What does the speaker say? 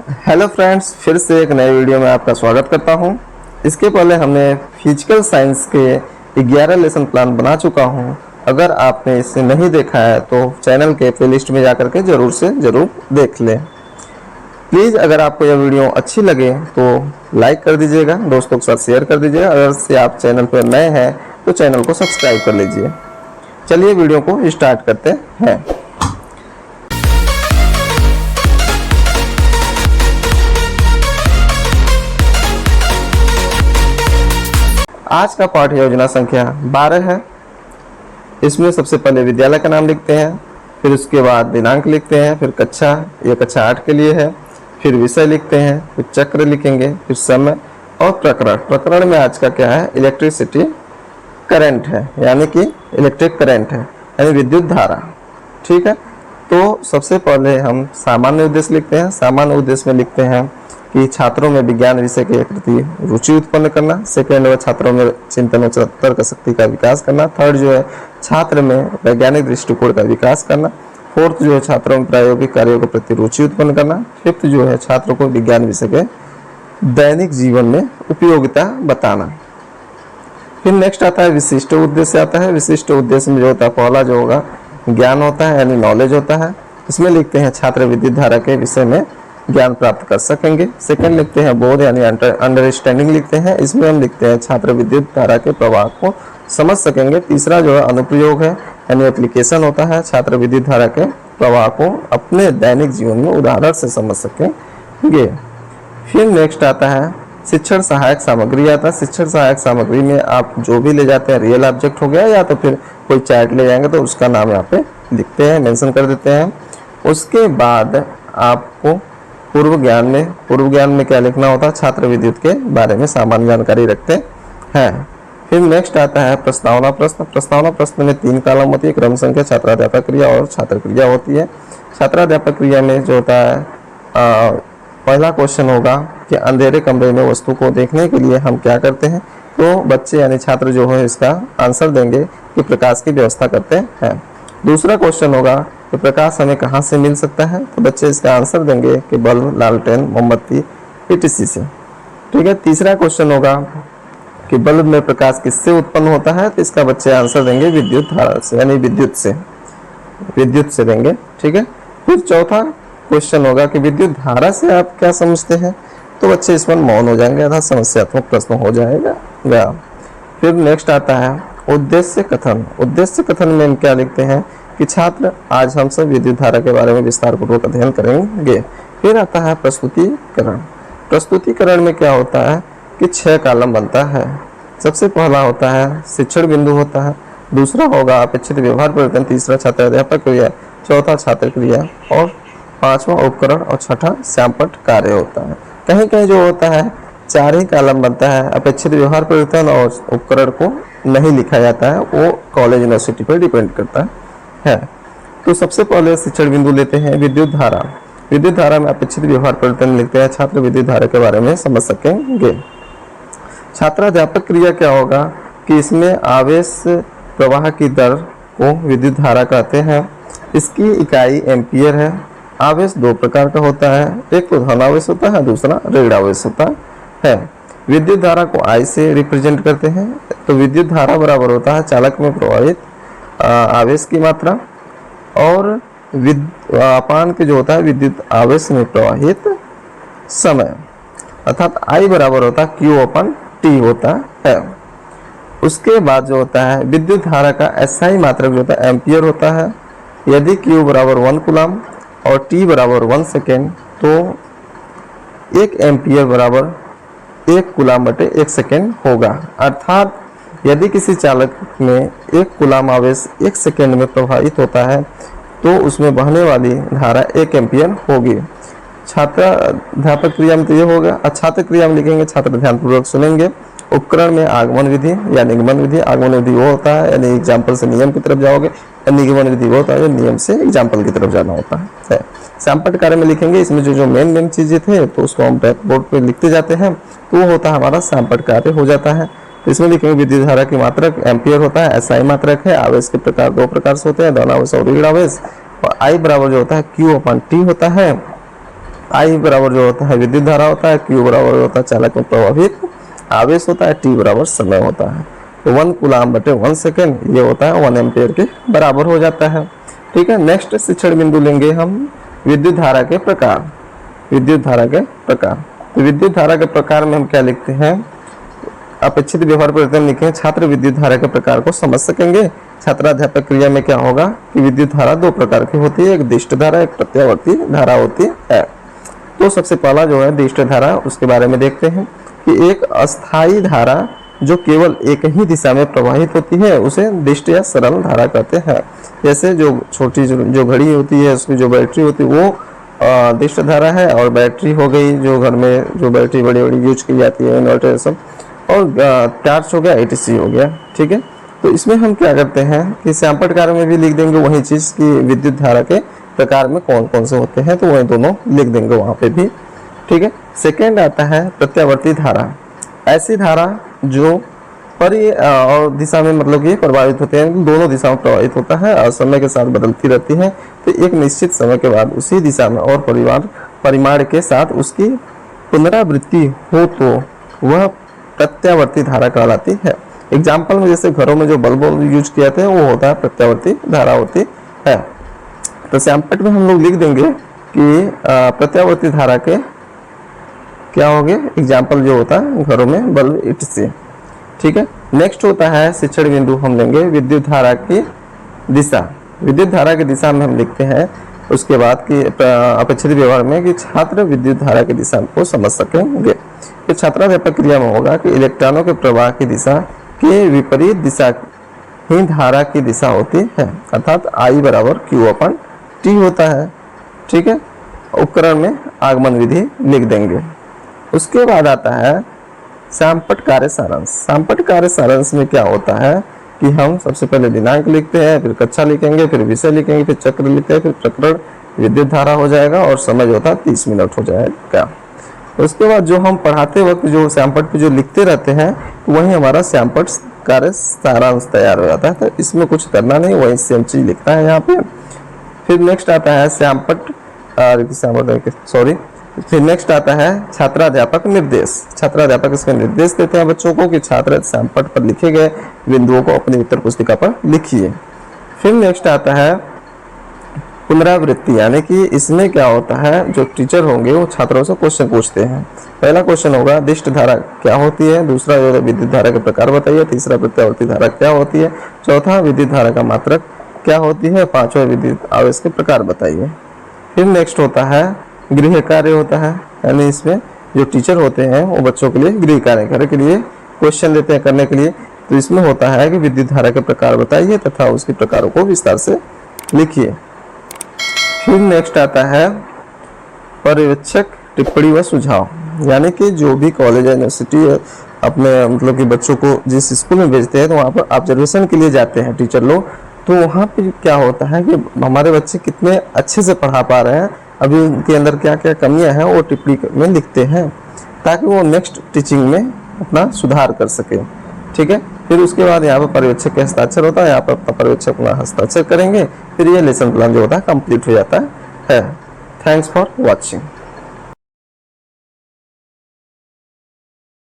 Hello friends, फिर से एक नए वीडियो में आपका स्वागत करता हूं। इसके पहले हमने फिजिकल साइंस के 11 लेसन प्लान बना चुका हूं। अगर आपने इसे नहीं देखा है तो चैनल के प्लेलिस्ट में जाकर के ज़रूर से ज़रूर देख लें। प्लीज़ अगर आपको यह वीडियो अच्छी लगे तो लाइक कर दीजिएगा, दोस्तों के साथ शेयर कर दीजिएगा। अगर से आप चैनल पर नए हैं तो चैनल को सब्सक्राइब कर लीजिए। चलिए वीडियो को स्टार्ट करते हैं। आज का पाठ योजना संख्या 12 है। इसमें सबसे पहले विद्यालय का नाम लिखते हैं, फिर उसके बाद दिनांक लिखते हैं, फिर कक्षा, ये कक्षा 8 के लिए है, फिर विषय लिखते हैं, फिर चक्र लिखेंगे, फिर समय और प्रकरण। प्रकरण में आज का क्या है? इलेक्ट्रिसिटी करंट है, यानी कि इलेक्ट्रिक करंट है, यानी विद्युत धारा। ठीक है, तो सबसे पहले हम सामान्य उद्देश्य लिखते हैं। सामान्य उद्देश्य में लिखते हैं कि छात्रों में विज्ञान विषय के प्रति रुचि उत्पन्न करना। सेकेंड है छात्रों में चिंतन और तर्क शक्ति का विकास करना। थर्ड जो है छात्र में वैज्ञानिक दृष्टिकोण का विकास करना। फोर्थ जो है छात्रों में प्रायोगिक कार्यों के प्रति रुचि उत्पन्न करना। फिफ्थ जो है छात्रों को विज्ञान विषय के दैनिक जीवन में उपयोगिता बताना। फिर नेक्स्ट आता है विशिष्ट उद्देश्य आता है। विशिष्ट उद्देश्य में जो होता है पहला जो होगा ज्ञान होता है, यानी नॉलेज होता है। इसमें लिखते हैं छात्र विद्युत धारा के विषय में ज्ञान प्राप्त कर सकेंगे। सेकंड लिखते हैं बोध, यानी अंडरस्टैंडिंग लिखते हैं। इसमें हम लिखते हैं छात्र विद्युत धारा के प्रवाह को समझ सकेंगे। तीसरा जो है अनुप्रयोग है, यानी एप्लीकेशन होता है। छात्र विद्युत धारा के प्रवाह को अपने दैनिक जीवन में उदाहरण से समझ सकेंगे। फिर नेक्स्ट आता है शिक्षण सहायक सामग्री आता है। शिक्षण सहायक सामग्री में आप जो भी ले जाते हैं, रियल ऑब्जेक्ट हो गया या तो फिर कोई चार्ट ले जाएंगे तो उसका नाम यहाँ पे लिखते हैं, मेंशन कर देते हैं। उसके बाद आपको पूर्व ज्ञान में क्या लिखना होता है? छात्र विद्युत के बारे में सामान्य जानकारी रखते हैं। फिर नेक्स्ट आता है प्रस्तावना प्रश्न। प्रस्तावना प्रश्न में 3 कॉलम होती है, क्रम संख्या, छात्राध्यापक क्रिया और छात्र क्रिया होती है। छात्राध्यापक क्रिया में जो होता है पहला क्वेश्चन होगा कि अंधेरे कमरे में वस्तु को देखने के लिए हम क्या करते हैं? तो बच्चे यानी छात्र जो है इसका आंसर देंगे कि प्रकाश की व्यवस्था करते हैं। दूसरा क्वेश्चन होगा कि प्रकाश हमें कहाँ से मिल सकता है? तो बच्चे इसका आंसर देंगे कि बल्ब, लालटेन, मोमबत्ती etc से। ठीक है, तीसरा क्वेश्चन होगा कि बल्ब में प्रकाश किससे उत्पन्न होता है? तो इसका बच्चे आंसर देंगे विद्युत धारा से, यानी विद्युत से देंगे। ठीक है, फिर चौथा क्वेश्चन होगा कि विद्युत धारा से आप क्या समझते हैं? तो बच्चे इस पर मौन हो जाएंगे, अर्थात समस्यात्मक प्रश्न हो जाएगा। फिर नेक्स्ट आता है उद्देश्य कथन। उद्देश्य कथन में हम क्या लिखते हैं कि छात्र आज हम सब विद्युत धारा के बारे में विस्तार पूर्वक अध्ययन करेंगे। फिर आता है प्रस्तुतिकरण। प्रस्तुतिकरण में क्या होता है कि 6 कॉलम बनता है। सबसे पहला होता है शिक्षण बिंदु होता है, दूसरा होगा अपेक्षित व्यवहार परिवर्तन, तीसरा छात्राध्यापक क्रिया, चौथा छात्र क्रिया और पांचवा उपकरण और छठा श्यामपट्ट कार्य होता है। कहीं कहीं जो होता है 4 ही कॉलम बनता है, अपेक्षित व्यवहार परिवर्तन और उपकरण को नहीं लिखा जाता है, वो कॉलेज यूनिवर्सिटी पर डिपेंड करता है। तो सबसे पहले शिक्षण बिंदु लेते हैं विद्युत धारा। विद्युत धारा में अपेक्षित व्यवहार परिवर्तन लिखते हैं, छात्र विद्युत धारा के बारे में समझ सकेंगे। छात्राध्यापक क्रिया क्या होगा कि इसमें आवेश प्रवाह की दर को विद्युत धारा कहते हैं। इसकी इकाई एम्पियर है। आवेश 2 प्रकार का होता है, एक तो धनावेश होता है, दूसरा ऋण आवेश होता है। विद्युत धारा को I से रिप्रेजेंट करते हैं। तो विद्युत धारा बराबर होता है चालक में प्रवाहित आवेश की मात्रा और अपान के जो होता है विद्युत आवेश में प्रवाहित समय, अर्थात I बराबर होता है Q/T होता है। उसके बाद जो होता है विद्युत धारा का SI मात्रक जो होता है एम्पियर होता है। यदि Q बराबर 1 कूलम और T बराबर 1 सेकेंड तो 1 एम्पियर बराबर 1 कूलम बटे 1 सेकेंड होगा। अर्थात यदि किसी चालक में 1 कूलम आवेश 1 सेकेंड में प्रवाहित होता है तो उसमें बहने वाली धारा 1 एम्पियर होगी। छात्राध्यापक क्रिया में तो ये होगा। छात्र क्रिया में लिखेंगे, छात्र ध्यानपूर्वक सुनेंगे। उपकरण में आगमन विधि या निगमन विधि। आगमन विधि वो होता है यानी एग्जाम्पल से नियम की तरफ जाओगे, निगमन विधि वो होता है नियम से एग्जाम्पल की तरफ जाना होता है। श्यामपट्ट कार्य में लिखेंगे, इसमें जो मेन चीजें थे तो उसको हम ब्लैक बोर्ड पे लिखते जाते हैं, तो वो होता है हमारा श्यामपट्ट कार्य हो जाता है। तो इसमें लिखेंगे विद्युत धारा की मात्रक एम्पियर होता है, SI मात्रक है। आवेश के प्रकार 2 प्रकार से होते हैं, धनावेश और ऋण आवेश। और I बराबर जो होता है Q/T होता है। आई बराबर जो होता है विद्युत धारा होता है, क्यू बराबर होता है चालक में प्रवाहित आवेश होता है, टी बराबर समय होता है। तो 1 कूलाम बटे 1 सेकेंड ये होता है 1 एम्पियर के बराबर हो जाता है। ठीक है, नेक्स्ट शिक्षण बिंदु लेंगे हम विद्युत धारा के प्रकार। विद्युत धारा के प्रकार, तो विद्युत धारा के प्रकार में हम क्या लिखते हैं, अपेक्षित व्यवहार परिवर्तन लिखे हैं। छात्र विद्युत धारा के प्रकार को समझ सकेंगे। छात्राध्यापक क्रिया में क्या होगा कि विद्युत धारा दो प्रकार की होती है, एक दिष्ट धारा, एक प्रत्यावर्ती धारा होती है। तो सबसे पहला जो है दिष्ट धारा, उसके बारे में देखते हैं कि एक अस्थायी धारा जो केवल एक ही दिशा में प्रवाहित होती है उसे दिष्ट या सरल धारा कहते हैं। जैसे जो छोटी जो घड़ी होती है उसकी जो बैटरी होती है वो दिष्ट धारा है, और बैटरी हो गई जो घर में जो बैटरी बड़ी बड़ी यूज की जाती है इन्वर्टर सब, और टार्च हो गया, एटीसी हो गया। ठीक है, तो इसमें हम क्या करते हैं कि सैंपट कार्य में भी लिख देंगे वही चीज़ की विद्युत धारा के प्रकार में कौन कौन से होते हैं, तो वही दोनों लिख देंगे वहाँ पे भी। ठीक है, सेकेंड आता है प्रत्यावर्ती धारा। ऐसी धारा जो और दिशा में मतलब कि प्रभावित होते हैं, दोनों दिशा में प्रभावित होता है और समय के साथ बदलती रहती है। तो एक निश्चित समय के बाद उसी दिशा में और परिमाण के साथ उसकी पुनरावृत्ति हो तो वह प्रत्यावर्ती धारा कहलाती है। एग्जाम्पल में जैसे घरों में जो बल्ब यूज किए थे वो होता है प्रत्यावर्ती धारा होती है। तो सैंपट में हम लोग लिख देंगे कि प्रत्यावर्ती धारा के क्या हो गए एग्जाम्पल जो होता है घरों में बल्ब इटसे। ठीक है, नेक्स्ट होता है शिक्षण बिंदु हम लेंगे विद्युत धारा की दिशा। विद्युत धारा की दिशा में हम लिखते हैं उसके बाद कि अपेक्षित व्यवहार में कि छात्र विद्युत धारा की दिशा को समझ सकेंगे। तो छात्राध्यापक क्रिया में होगा कि इलेक्ट्रॉनों के प्रवाह की दिशा के विपरीत दिशा ही धारा की दिशा होती है, अर्थात I बराबर Q/T होता है। ठीक है, उपकरण में आगमन विधि लिख देंगे। उसके बाद आता है सैंपट कार्य सारांश। सैंपट कार्य सारांश में क्या होता है कि हम सबसे पहले दिनांक लिखते हैं, फिर कक्षा लिखेंगे, फिर विषय लिखेंगे, फिर चक्र लिखते हैं, फिर प्रकरण विद्युत धारा हो जाएगा और समय जो होता है 30 मिनट हो जाएगा। उसके बाद जो हम पढ़ाते वक्त जो सैंपट पे जो लिखते रहते हैं वही हमारा सैंपट कार्य सारांश तैयार हो जाता है। तो इसमें कुछ करना नहीं, वही सेम चीज लिखना है यहाँ पे। फिर नेक्स्ट आता है फिर नेक्स्ट आता है छात्राध्यापक निर्देश। छात्राध्यापक इसमें निर्देश देते हैं बच्चों को कि छात्र सैंपट पर लिखे गए बिंदुओं को अपनी उत्तर पुस्तिका पर लिखिए। फिर नेक्स्ट आता है पुनरावृत्ति, यानी कि इसमें क्या होता है जो टीचर होंगे वो छात्रों से क्वेश्चन पूछते हैं। पहला क्वेश्चन होगा दिष्ट धारा क्या होती है, दूसरा जो है विद्युत धारा के प्रकार बताइए, तीसरा प्रत्यावर्ती धारा क्या होती है, चौथा विद्युत धारा का मात्रक क्या होती है, पांचवा विद्युत आवेश के प्रकार बताइए। फिर नेक्स्ट होता है गृह कार्य होता है, यानी इसमें जो टीचर होते हैं वो बच्चों के लिए गृह कार्य करने के लिए क्वेश्चन देते हैं करने के लिए। तो इसमें होता है कि विद्युत धारा के प्रकार बताइए तथा उसके प्रकारों को विस्तार से लिखिए। फिर नेक्स्ट आता है पर्यवेक्षक टिप्पणी व सुझाव, यानी कि जो भी कॉलेज यूनिवर्सिटी अपने मतलब कि बच्चों को जिस स्कूल में भेजते हैं तो वहाँ पर ऑब्जर्वेशन के लिए जाते हैं टीचर लोग। तो वहाँ पे क्या होता है कि हमारे बच्चे कितने अच्छे से पढ़ा पा रहे हैं, अभी उनके अंदर क्या क्या कमियां हैं वो टिप्पणी में लिखते हैं ताकि वो नेक्स्ट टीचिंग में अपना सुधार कर सके। ठीक है, फिर उसके बाद यहाँ पर पर्यवेक्षक का हस्ताक्षर होता है, यहाँ पर पर्यवेक्षक अपना हस्ताक्षर करेंगे, फिर ये लेसन प्लान जो होता है कंप्लीट हो जाता है। Thanks for watching.